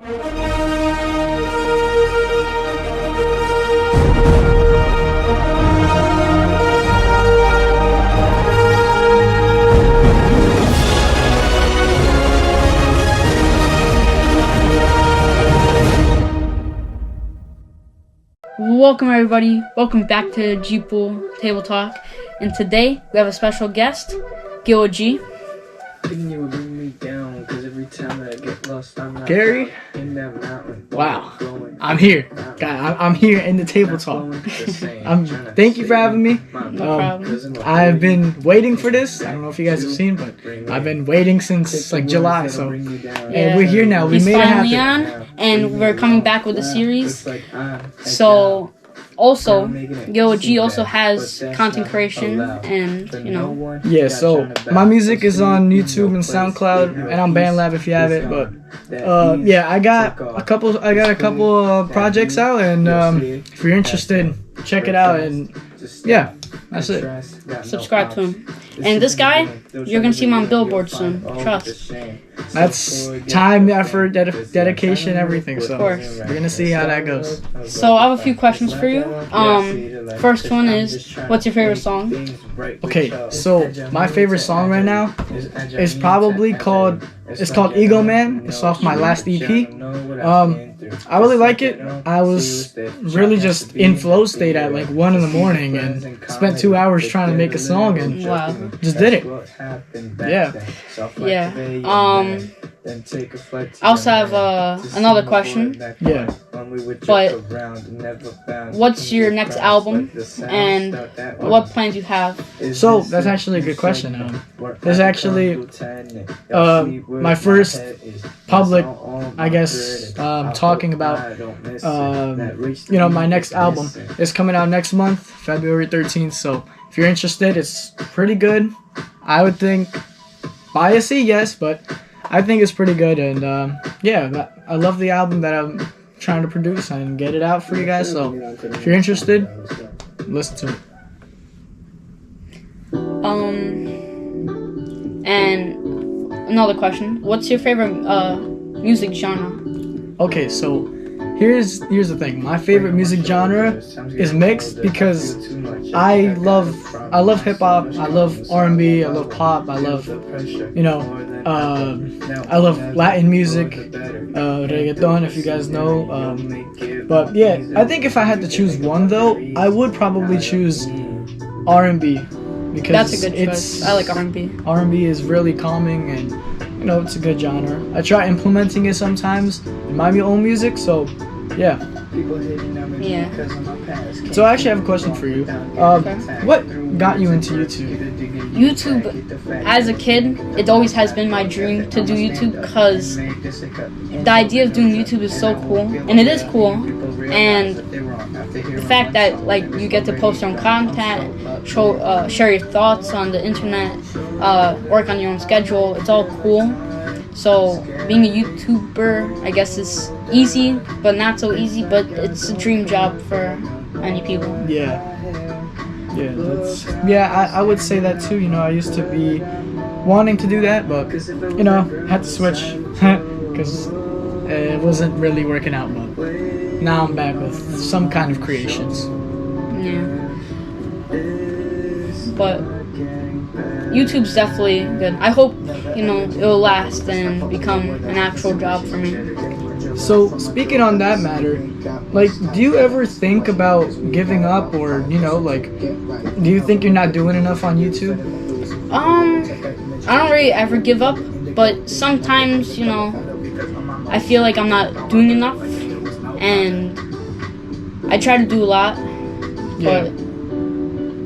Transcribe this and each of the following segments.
Welcome everybody, welcome back to GPool Table Talk, and today we have a special guest, Gil G. You would bring me down, 'cause every time I get lost, I'm not Gary? in that mountain. Wow, I'm here. God, I'm here in the Table Talk. Thank you for having me. No problem. I've been waiting for this. I don't know if you guys have seen, but I've been waiting since like July. So, and we're here now. We He's made it finally happen. on, and we're coming back with a series. So, also, Gil G also has content creation, and you know. Yeah, so my music is on YouTube and SoundCloud, and on BandLab if you have it. But yeah, I got a couple projects out, and if you're interested, check it out. And yeah, that's it. Subscribe to him. And this guy, you're gonna see him on Billboard soon. Trust. That's time, effort, dedication, everything. So we're gonna see how that goes. So I have a few questions for you. First one is, what's your favorite song? Okay, so my favorite song right now is probably called Ego Man. It's off my last EP. I really like it. I was really just in flow state at like 1 in the morning and spent 2 hours trying to make a song and just did it. Yeah. Yeah. I also have another question. Yeah. But what's your next album and what plans you have? So that's actually a good question. This is actually my first public, I guess, talking about my next album. It's coming out next month, February 13th. So if you're interested, it's pretty good. I would think biasy, yes, but I think it's pretty good. And yeah, I love the album that I'm trying to produce and get it out for you guys. So if you're interested, listen to it. And another question, what's your favorite music genre? Okay, so here's the thing. My favorite music genre is mixed because I love hip hop, I love R&B, I love pop, I love I love Latin music, reggaeton, if you guys know. But yeah, I think if I had to choose one though, I would probably choose R&B because that's a good choice. I like R&B. R&B is really calming and it's a good genre. I try implementing it sometimes in my own music, so yeah. Yeah. So I actually have a question for you. What got you into YouTube? YouTube, as a kid, it always has been my dream to do YouTube because the idea of doing YouTube is so cool, and it is cool, and the fact that like you get to post your own content, share your thoughts on the internet, work on your own schedule, it's all cool. So being a YouTuber, I guess, is easy, but not so easy. But it's a dream job for many people. Yeah. I would say that too. I used to be wanting to do that, but had to switch because it wasn't really working out. But now I'm back with some kind of creations. Yeah. But YouTube's definitely good. I hope, it'll last and become an actual job for me. So, speaking on that matter, like, do you ever think about giving up or, do you think you're not doing enough on YouTube? I don't really ever give up, but sometimes, I feel like I'm not doing enough, and I try to do a lot, but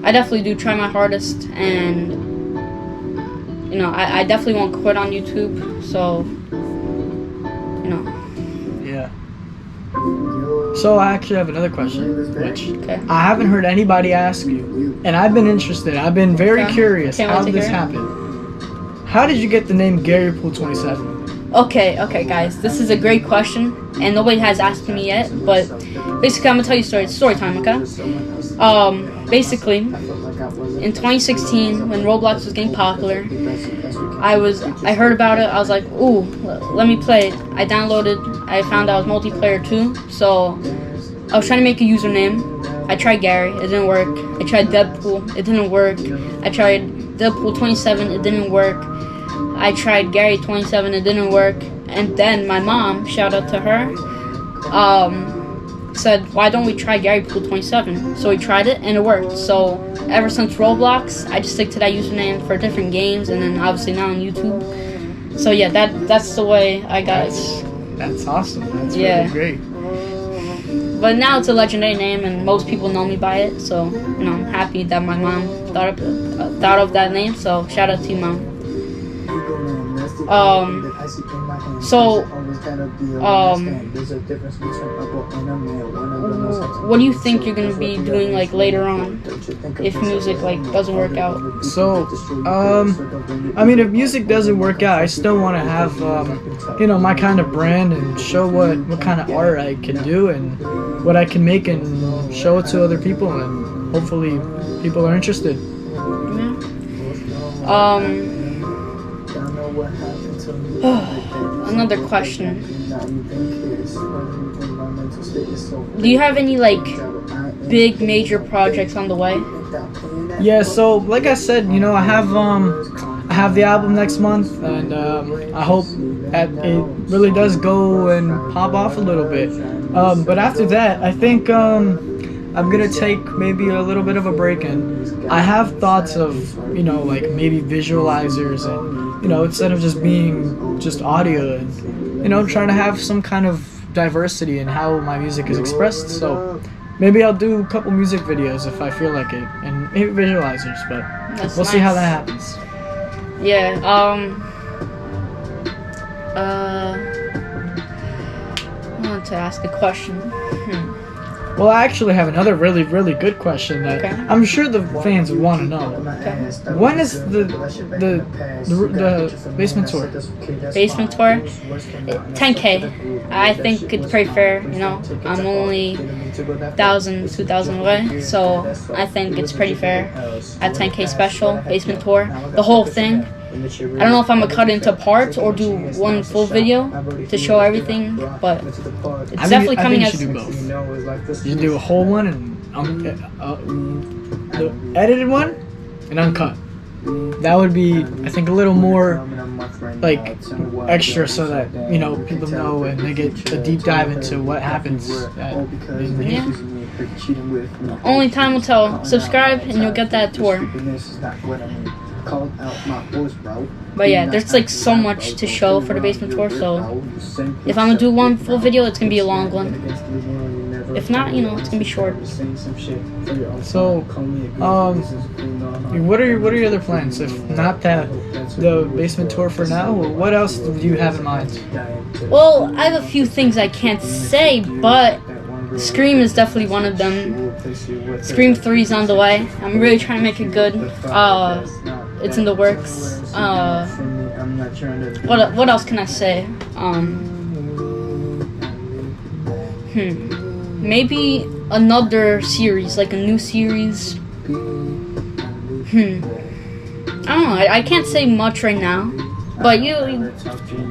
I definitely do try my hardest, and I definitely won't quit on YouTube, so yeah. So I actually have another question, which I haven't heard anybody ask you, and I've been interested. I've been very curious how this happened. How did you get the name GPool 27? Okay, guys, this is a great question, and nobody has asked me yet, but basically, I'm gonna tell you a story. It's story time, okay? Basically, in 2016, when Roblox was getting popular, I heard about it. I was like, ooh, let me play it. I downloaded I found out it was multiplayer too. So I was trying to make a username. I tried Gary, it didn't work. I tried Deadpool, it didn't work. I tried Deadpool 27, it didn't work. I tried Gary 27, it didn't work. And then my mom, shout out to her, said, why don't we try Gary Pool 27? So we tried it and it worked. So ever since Roblox, I just stick to that username for different games, and then obviously now on YouTube. So yeah, that's the way I got it. That's awesome. That's really great. But now it's a legendary name, and most people know me by it. So I'm happy that my mom thought of that name. So shout out to you, Mom. What do you think you're gonna be doing like later on if music like doesn't work out? So, I mean, if music doesn't work out, I still want to have, my kind of brand and show what kind of art I can do and what I can make and show it to other people, and hopefully people are interested. Another question. Do you have any like big major projects on the way? Yeah, so like I said, I have the album next month, and I hope that it really does go and pop off a little bit. But after that, I think I'm gonna take maybe a little bit of a break, and I have thoughts of like maybe visualizers and instead of just being just audio, and trying to have some kind of diversity in how my music is expressed. So maybe I'll do a couple music videos if I feel like it, and maybe visualizers, but we'll see how that happens. Yeah, I wanted to ask a question. Well, I actually have another really, really good question that I'm sure the fans would want to know. When is the basement tour? Basement tour? 10K. I think it's pretty fair, I'm only 1,000, 2,000 away, so I think it's pretty fair. At 10K special, basement tour, the whole thing. I don't know if I'm gonna cut it into parts or do one full video to show everything, but it's definitely coming as. I think you should do both. You should do a whole one and the edited one and uncut. That would be, I think, a little more like extra, so that people know and they get a deep dive into what happens. Only time will tell. Subscribe and you'll get that tour. But yeah, there's like so much to show for the basement tour, so if I'm gonna do one full video, it's gonna be a long one. If not, it's gonna be short. So, what are your other plans? If not the basement tour for now, what else do you have in mind? Well, I have a few things I can't say, but Scream is definitely one of them. Scream 3 is on the way. I'm really trying to make it good. It's in the works. What else can I say? Maybe another series, like a new series. I don't know. I can't say much right now, but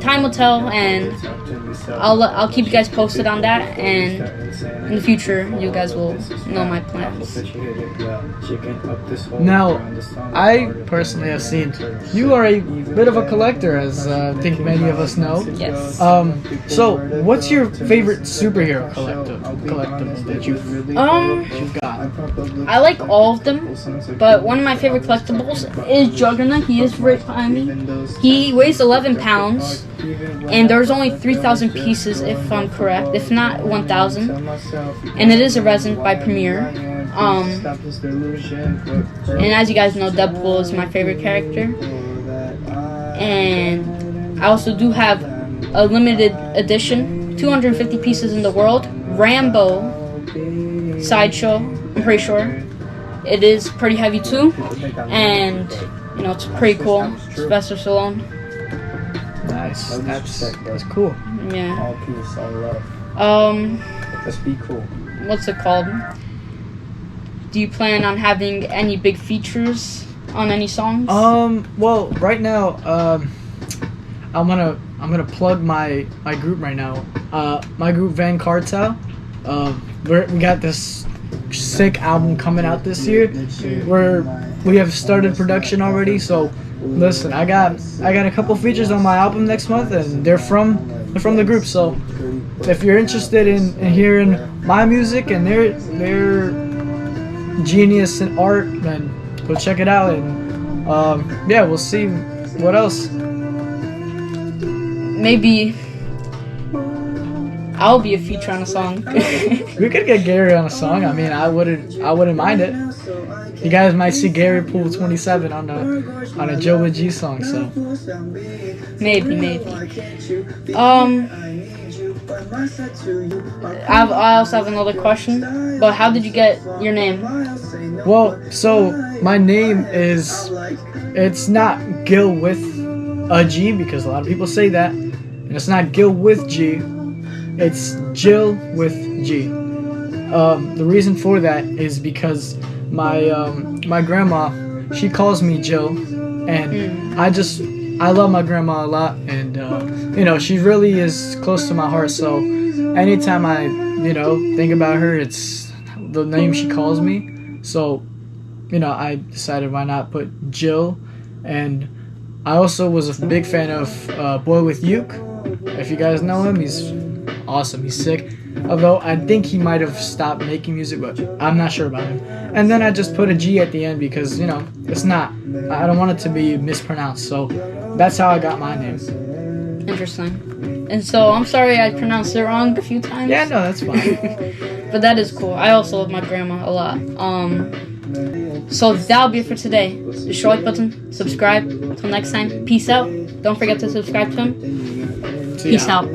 time will tell, and I'll keep you guys posted on that, and in the future you guys will know my plans. Now, I personally have seen you are a bit of a collector, as I think many of us know. Yes. So what's your favorite superhero collectible that you've got? I like all of them, but one of my favorite collectibles is Juggernaut. He is right behind me. He weighs 11 pounds, and there's only 3,000 pieces, if I'm correct, if not 1,000. And it is a resin by Premiere. And as you guys know, Deadpool is my favorite character. And I also do have a limited edition, 250 pieces in the world, Rambo Sideshow. I'm pretty sure it is pretty heavy too, and it's pretty cool. Sylvester Stallone. Nice. That's cool. Yeah. Let's be cool. What's it called? Do you plan on having any big features on any songs? Well, right now, I'm gonna I'm gonna plug my group right now. My group Van Cartel. We got this sick album coming out this year. We have started production already. So listen, I got a couple features on my album next month, and they're from the group. So if you're interested in hearing my music and their genius in art, then go check it out. And yeah, we'll see what else. Maybe I'll be a feature on a song. We could get Gary on a song. I mean, I wouldn't mind it. You guys might see Gary Pool 27 on a Joe and G song. So maybe. I also have another question. But how did you get your name? Well, so my name it's not Gil with a G, because a lot of people say that, and it's not Gil with G. It's Jill with G. The reason for that is because my grandma, she calls me Jill, and I love my grandma a lot, and she really is close to my heart. So anytime I think about her, it's the name she calls me. So I decided, why not put Jill. And I also was a big fan of Boy with Uke. If you guys know him, he's awesome. He's sick. Although I think he might have stopped making music, but I'm not sure about him. And then I just put a G at the end because, it's not. I don't want it to be mispronounced. So that's how I got my name. Interesting. And so I'm sorry I pronounced it wrong a few times. Yeah, no, that's fine. But that is cool. I also love my grandma a lot. So that'll be it for today. Just like button, subscribe. Till next time, peace out. Don't forget to subscribe to him. Peace out.